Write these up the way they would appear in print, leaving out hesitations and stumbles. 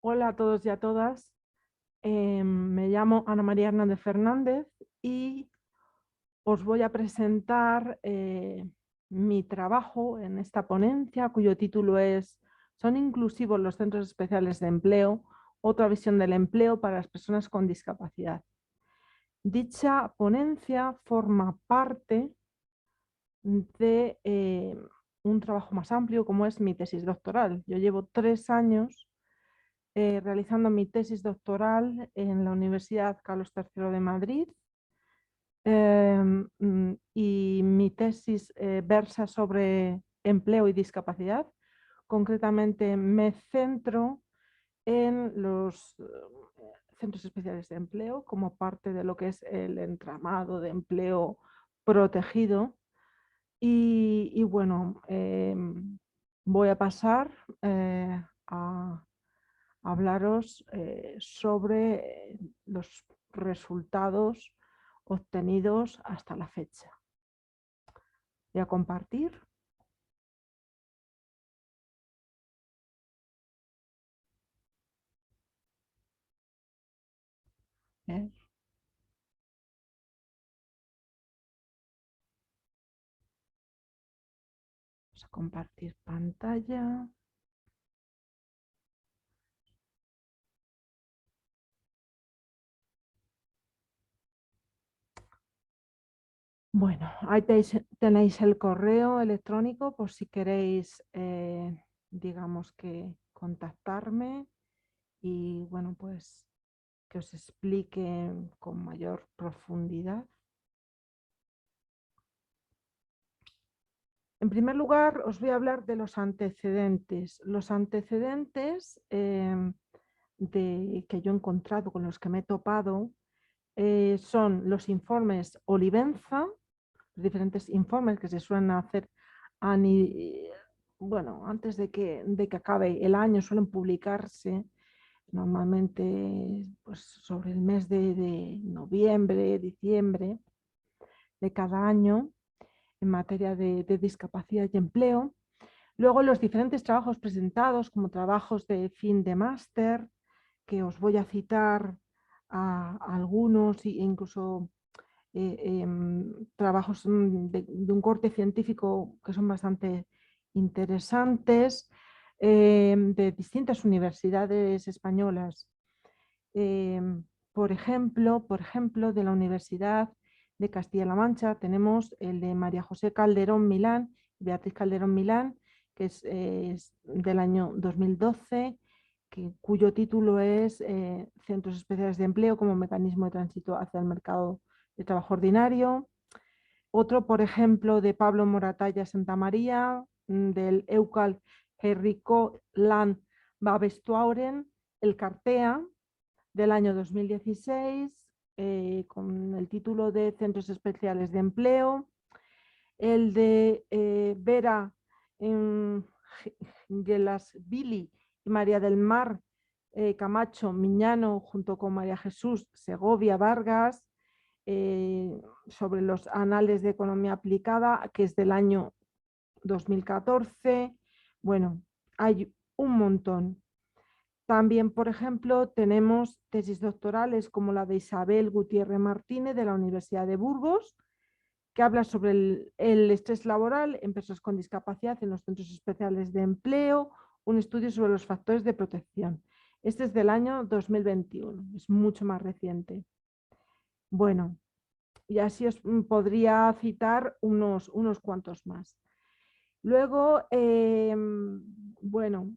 Hola a todos y a todas. Me llamo Ana María Hernández Fernández y os voy a presentar mi trabajo en esta ponencia, cuyo título es ¿Son inclusivos los centros especiales de empleo? Otra visión del empleo para las personas con discapacidad. Dicha ponencia forma parte de un trabajo más amplio como es mi tesis doctoral. Yo llevo 3 años realizando mi tesis doctoral en la Universidad Carlos III de Madrid, y mi tesis versa sobre empleo y discapacidad. Concretamente me centro en los centros especiales de empleo como parte de lo que es el entramado de empleo protegido. Y bueno, voy a pasar a hablaros sobre los resultados obtenidos hasta la fecha. Voy a compartir. ¿eh? Vamos a compartir pantalla. Bueno, ahí tenéis el correo electrónico por si queréis, digamos que contactarme y bueno, pues que os explique con mayor profundidad. En primer lugar, os voy a hablar de los antecedentes. Los antecedentes que yo he encontrado, con los que me he topado, son los informes Olivenza, los diferentes informes que se suelen hacer bueno, antes de que acabe el año, suelen publicarse normalmente pues, sobre el mes de noviembre, diciembre de cada año en materia de discapacidad y empleo. Luego los diferentes trabajos presentados como trabajos de fin de máster, que os voy a citar a algunos e incluso trabajos de un corte científico que son bastante interesantes, de distintas universidades españolas. Por ejemplo, de la Universidad de Castilla-La Mancha tenemos el de María José Calderón Milán, Beatriz Calderón Milán, que es del año 2012, cuyo título es Centros Especiales de Empleo como mecanismo de tránsito hacia el mercado de trabajo ordinario. Otro, por ejemplo, de Pablo Moratalla Santamaría, del Eucal Henrico Land Babestuauren, el Cartea, del año 2016, con el título de Centros Especiales de Empleo. El de Vera Gelasvili y María del Mar Camacho Miñano, junto con María Jesús Segovia Vargas, sobre los anales de economía aplicada, que es del año 2014. Bueno, hay un montón. También, por ejemplo, tenemos tesis doctorales como la de Isabel Gutiérrez Martínez de la Universidad de Burgos, que habla sobre el estrés laboral en personas con discapacidad en los centros especiales de empleo, un estudio sobre los factores de protección. Este es del año 2021, es mucho más reciente. Bueno, y así os podría citar unos cuantos más. Luego, bueno,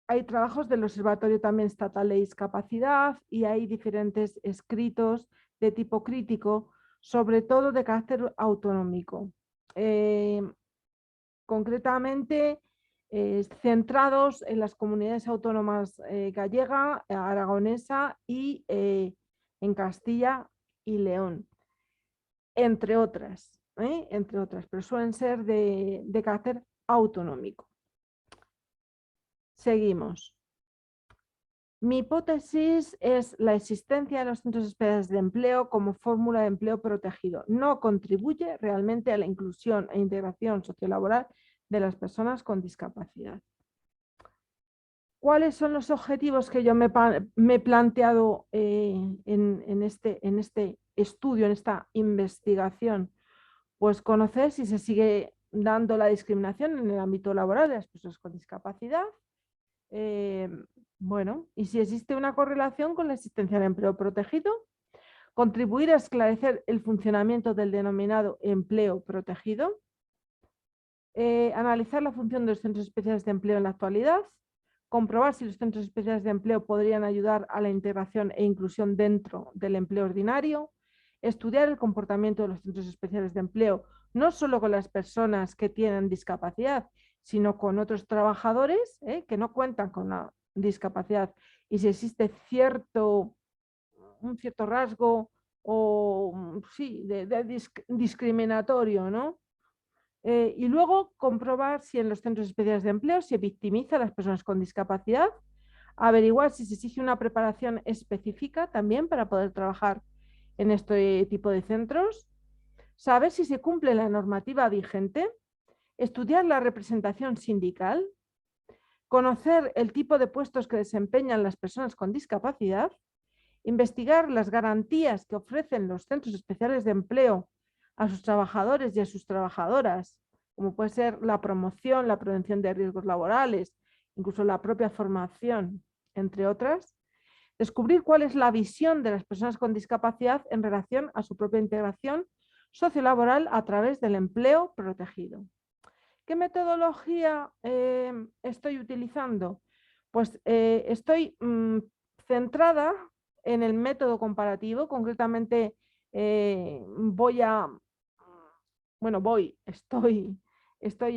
hay trabajos del Observatorio también Estatal de Discapacidad y hay diferentes escritos de tipo crítico, sobre todo de carácter autonómico. Concretamente, centrados en las comunidades autónomas gallega, aragonesa y en Castilla y León, entre otras, pero suelen ser de carácter autonómico. Seguimos. Mi hipótesis es la existencia de los centros especiales de empleo como fórmula de empleo protegido. No contribuye realmente a la inclusión e integración sociolaboral de las personas con discapacidad. ¿Cuáles son los objetivos que yo me he planteado en este estudio, en esta investigación? Pues conocer si se sigue dando la discriminación en el ámbito laboral de las personas con discapacidad. eh, bueno, y si existe una correlación con la existencia del empleo protegido, contribuir a esclarecer el funcionamiento del denominado empleo protegido, analizar la función de los centros especiales de empleo en la actualidad, comprobar si los centros especiales de empleo podrían ayudar a la integración e inclusión dentro del empleo ordinario, estudiar el comportamiento de los centros especiales de empleo, no solo con las personas que tienen discapacidad, sino con otros trabajadores que no cuentan con una discapacidad, y si existe un cierto rasgo o sí, discriminatorio, ¿no? Y luego comprobar si en los centros especiales de empleo se victimiza a las personas con discapacidad, averiguar si se exige una preparación específica también para poder trabajar en este tipo de centros, saber si se cumple la normativa vigente, estudiar la representación sindical, conocer el tipo de puestos que desempeñan las personas con discapacidad, investigar las garantías que ofrecen los centros especiales de empleo a sus trabajadores y a sus trabajadoras, como puede ser la promoción, la prevención de riesgos laborales, incluso la propia formación, entre otras. Descubrir cuál es la visión de las personas con discapacidad en relación a su propia integración sociolaboral a través del empleo protegido. ¿Qué metodología estoy utilizando? Pues estoy centrada en el método comparativo, concretamente estoy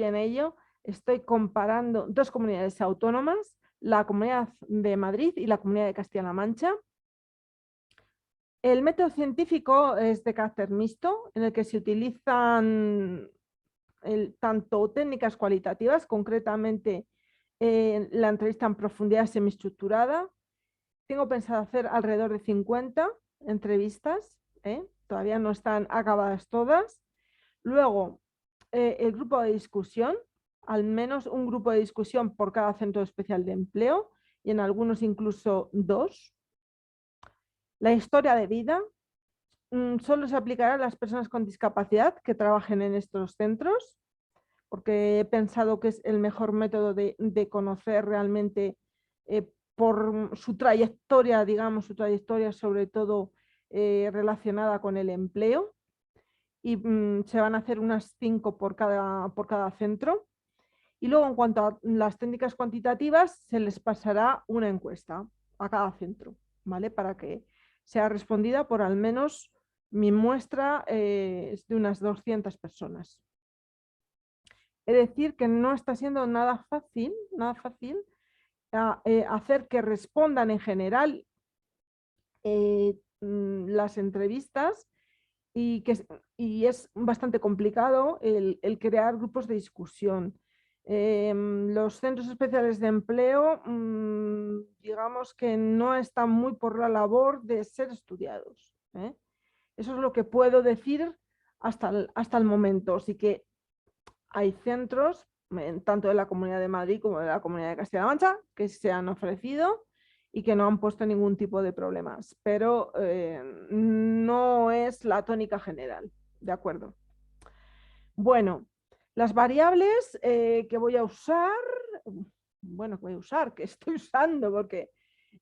en ello, estoy comparando dos comunidades autónomas, la Comunidad de Madrid y la Comunidad de Castilla-La Mancha. El método científico es de carácter mixto, en el que se utilizan tanto técnicas cualitativas, concretamente la entrevista en profundidad semiestructurada. Tengo pensado hacer alrededor de 50 entrevistas, todavía no están acabadas todas. Luego, el grupo de discusión, al menos un grupo de discusión por cada centro especial de empleo y en algunos incluso dos. La historia de vida solo se aplicará a las personas con discapacidad que trabajen en estos centros, porque he pensado que es el mejor método de conocer realmente por su trayectoria, digamos, su trayectoria sobre todo relacionada con el empleo. Y se van a hacer unas 5 por cada centro. Y luego, en cuanto a las técnicas cuantitativas, se les pasará una encuesta a cada centro, ¿vale? Para que sea respondida por al menos mi muestra es de unas 200 personas. Es decir, que no está siendo nada fácil hacer que respondan en general las entrevistas y es bastante complicado el crear grupos de discusión. Los centros especiales de empleo, digamos que no están muy por la labor de ser estudiados. Eso es lo que puedo decir hasta el momento. Así que hay centros, tanto de la Comunidad de Madrid como de la Comunidad de Castilla-La Mancha, que se han ofrecido y que no han puesto ningún tipo de problemas, pero no es la tónica general, ¿de acuerdo? Bueno, las variables que voy a usar, que estoy usando, porque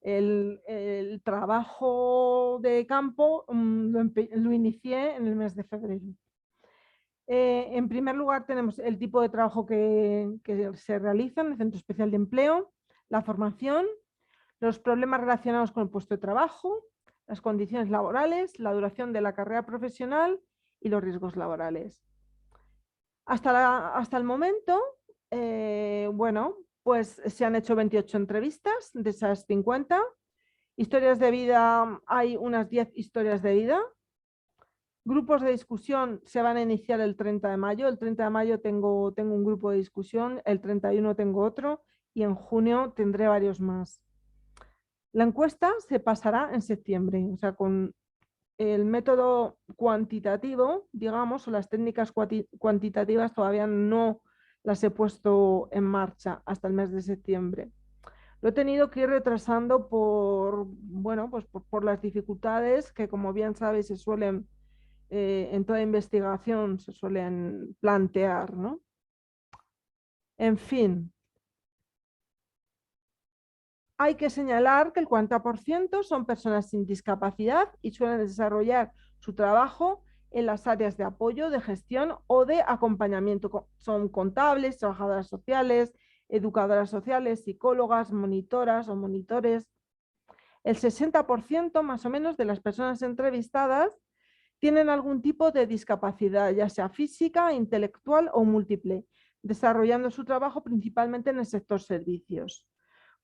el trabajo de campo lo inicié en el mes de febrero. En primer lugar, tenemos el tipo de trabajo que se realiza en el Centro Especial de Empleo, la formación, los problemas relacionados con el puesto de trabajo, las condiciones laborales, la duración de la carrera profesional y los riesgos laborales. Hasta el momento, pues se han hecho 28 entrevistas de esas 50. Historias de vida, hay unas 10 historias de vida. Grupos de discusión se van a iniciar el 30 de mayo. El 30 de mayo tengo un grupo de discusión, el 31 tengo otro y en junio tendré varios más. La encuesta se pasará en septiembre, o sea, con el método cuantitativo, digamos, o las técnicas cuantitativas todavía no las he puesto en marcha hasta el mes de septiembre. Lo he tenido que ir retrasando por, bueno, pues por las dificultades que, como bien sabéis, se suelen, en toda investigación se suelen plantear, ¿no? En fin, hay que señalar que el 40% son personas sin discapacidad y suelen desarrollar su trabajo en las áreas de apoyo, de gestión o de acompañamiento. Son contables, trabajadoras sociales, educadoras sociales, psicólogas, monitoras o monitores. El 60% más o menos de las personas entrevistadas tienen algún tipo de discapacidad, ya sea física, intelectual o múltiple, desarrollando su trabajo principalmente en el sector servicios,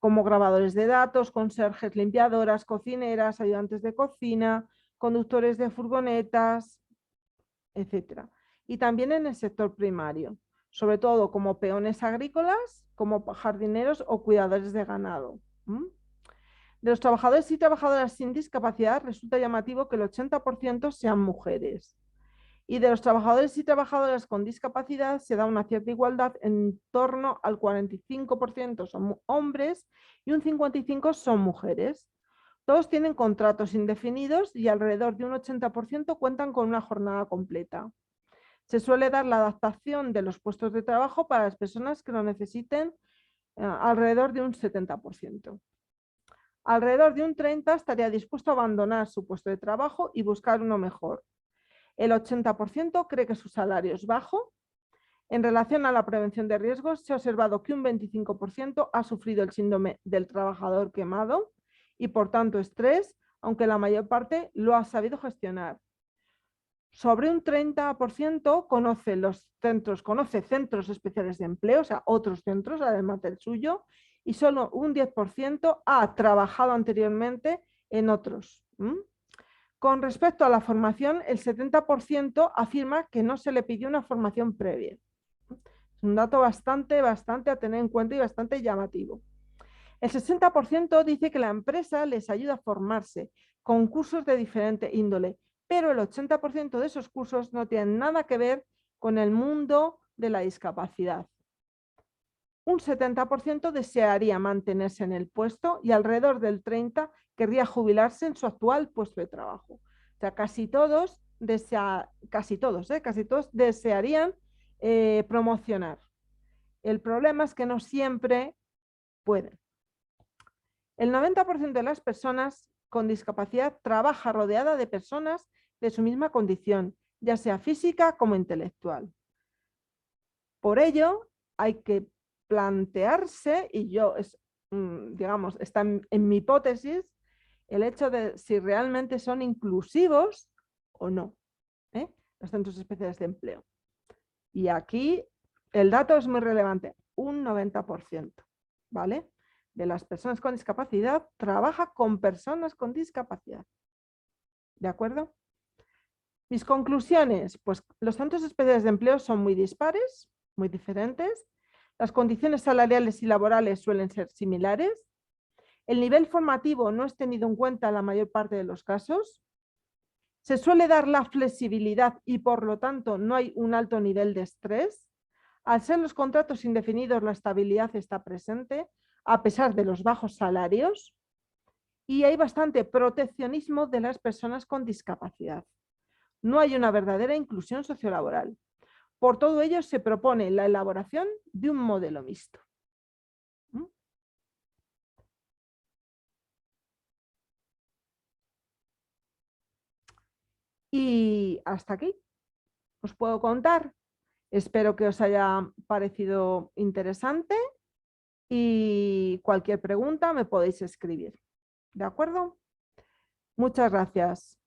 como grabadores de datos, conserjes, limpiadoras, cocineras, ayudantes de cocina, conductores de furgonetas, etcétera. Y también en el sector primario, sobre todo como peones agrícolas, como jardineros o cuidadores de ganado. De los trabajadores y trabajadoras sin discapacidad resulta llamativo que el 80% sean mujeres. Y de los trabajadores y trabajadoras con discapacidad se da una cierta igualdad, en torno al 45% son hombres y un 55% son mujeres. Todos tienen contratos indefinidos y alrededor de un 80% cuentan con una jornada completa. Se suele dar la adaptación de los puestos de trabajo para las personas que lo necesiten, alrededor de un 70%. Alrededor de un 30% estaría dispuesto a abandonar su puesto de trabajo y buscar uno mejor. El 80% cree que su salario es bajo. En relación a la prevención de riesgos, se ha observado que un 25% ha sufrido el síndrome del trabajador quemado y, por tanto, estrés, aunque la mayor parte lo ha sabido gestionar. Sobre un 30% conoce centros especiales de empleo, o sea, otros centros, además del suyo, y solo un 10% ha trabajado anteriormente en otros. Con respecto a la formación, el 70% afirma que no se le pidió una formación previa. Es un dato bastante a tener en cuenta y bastante llamativo. El 60% dice que la empresa les ayuda a formarse con cursos de diferente índole, pero el 80% de esos cursos no tienen nada que ver con el mundo de la discapacidad. Un 70% desearía mantenerse en el puesto y alrededor del 30% querría jubilarse en su actual puesto de trabajo. O sea, casi todos desearían promocionar. El problema es que no siempre pueden. El 90% de las personas con discapacidad trabaja rodeada de personas de su misma condición, ya sea física como intelectual. Por ello, hay que plantearse, y yo, digamos, está en mi hipótesis, el hecho de si realmente son inclusivos o no, los centros especiales de empleo. Y aquí el dato es muy relevante, un 90%, ¿vale? De las personas con discapacidad trabaja con personas con discapacidad. ¿De acuerdo? Mis conclusiones, pues los centros especiales de empleo son muy dispares, muy diferentes. Las condiciones salariales y laborales suelen ser similares. El nivel formativo no es tenido en cuenta en la mayor parte de los casos. Se suele dar la flexibilidad y, por lo tanto, no hay un alto nivel de estrés. Al ser los contratos indefinidos, la estabilidad está presente, a pesar de los bajos salarios. Y hay bastante proteccionismo de las personas con discapacidad. No hay una verdadera inclusión sociolaboral. Por todo ello, se propone la elaboración de un modelo mixto. Y hasta aquí os puedo contar. Espero que os haya parecido interesante y cualquier pregunta me podéis escribir. ¿De acuerdo? Muchas gracias.